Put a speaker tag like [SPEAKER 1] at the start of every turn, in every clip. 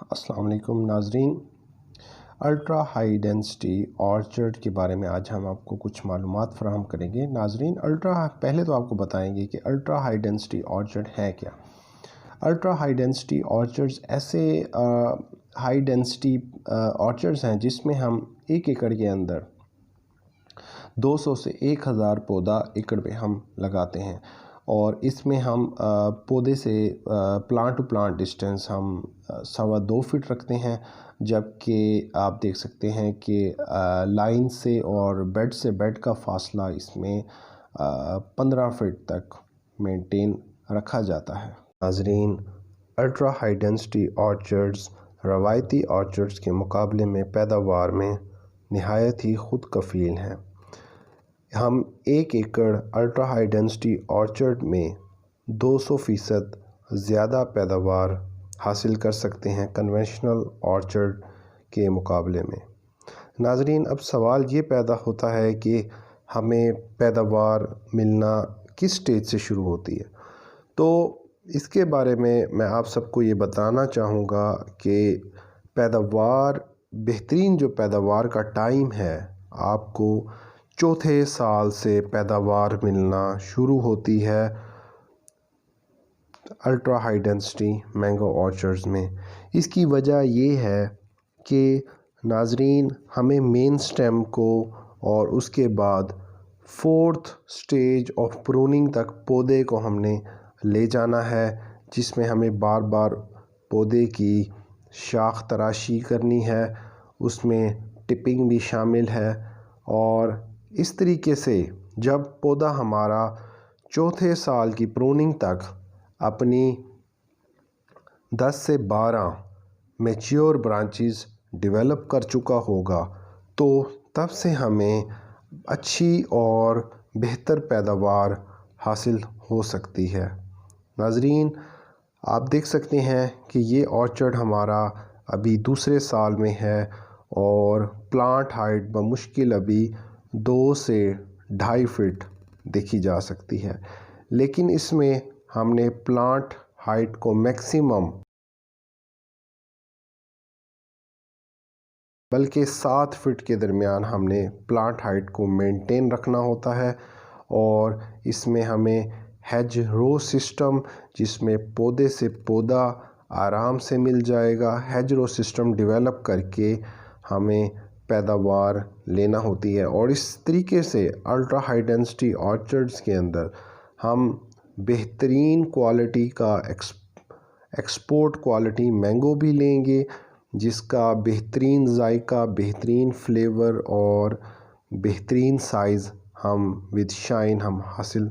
[SPEAKER 1] अस्सलाम वालेकुम नाजरीन। अल्ट्रा हाई डेंसिटी ऑर्चर्ड के बारे में आज हम आपको कुछ मालूमात फराहम करेंगे। नाजरीन, पहले तो आपको बताएंगे कि अल्ट्रा हाई डेंसिटी ऑर्चर्ड है क्या। अल्ट्रा हाई डेंसिटी ऑर्चर्ड्स ऐसे हाई डेंसिटी ऑर्चर्ड्स हैं जिसमें हम 1 एकड़ के अंदर 200 से 1000 पौधा एकड़ पे हम लगाते हैं, और इसमें हम पौधे से प्लांट टू प्लांट डिस्टेंस हम 2.25 फीट रखते हैं, जबकि आप देख सकते हैं कि लाइन से और बेड से बेड का फासला इसमें 15 फीट तक मेंटेन रखा जाता है। नाजरीन, अल्ट्रा हाई डेंसिटी ऑर्चर्ड्स रवायती ऑर्चर्ड्स के मुकाबले में पैदावार में नहायत ही खुद कफ़ील हैं। हम 1 एकड़ अल्ट्रा हाई डेंसिटी ऑर्चर्ड में 200% ज़्यादा पैदावार हासिल कर सकते हैं कन्वेंशनल ऑर्चर्ड के मुकाबले में। नाजरीन, अब सवाल ये पैदा होता है कि हमें पैदावार मिलना किस स्टेज से शुरू होती है। तो इसके बारे में मैं आप सबको ये बताना चाहूँगा कि बेहतरीन जो पैदावार का टाइम है, आपको चौथे साल से पैदावार मिलना शुरू होती है ultra high density mango orchards में। इसकी वजह ये है कि नाजरीन, हमें मेन स्टेम को और उसके बाद 4th स्टेज ऑफ प्रूनिंग तक पौधे को हमने ले जाना है, जिसमें हमें बार बार पौधे की शाख तराशी करनी है, उसमें टिपिंग भी शामिल है। और इस तरीके से जब पौधा हमारा चौथे साल की प्रूनिंग तक अपनी 10 से 12 मैच्योर ब्रांचेस डेवलप कर चुका होगा, तो तब से हमें अच्छी और बेहतर पैदावार हासिल हो सकती है। नाजरीन, आप देख सकते हैं कि ये ऑर्चर्ड हमारा अभी दूसरे साल में है और प्लांट हाइट बमुश्किल अभी 2 से 2.5 फीट देखी जा सकती है, लेकिन इसमें हमने प्लांट हाइट को मैक्सिमम बल्कि 7 फीट के दरमियान हमने प्लांट हाइट को मेंटेन रखना होता है। और इसमें हमें हेज रो सिस्टम, जिसमें पौधे से पौधा आराम से मिल जाएगा, हेज रो सिस्टम डेवलप करके हमें पैदावार लेना होती है। और इस तरीके से अल्ट्रा हाई डेंसिटी ऑर्चर्ड्स के अंदर हम बेहतरीन क्वालिटी का एक्सपोर्ट क्वालिटी मैंगो भी लेंगे, जिसका बेहतरीन जायका, बेहतरीन फ्लेवर और बेहतरीन साइज़ हम विद शाइन हम हासिल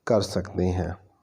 [SPEAKER 1] कर सकते हैं।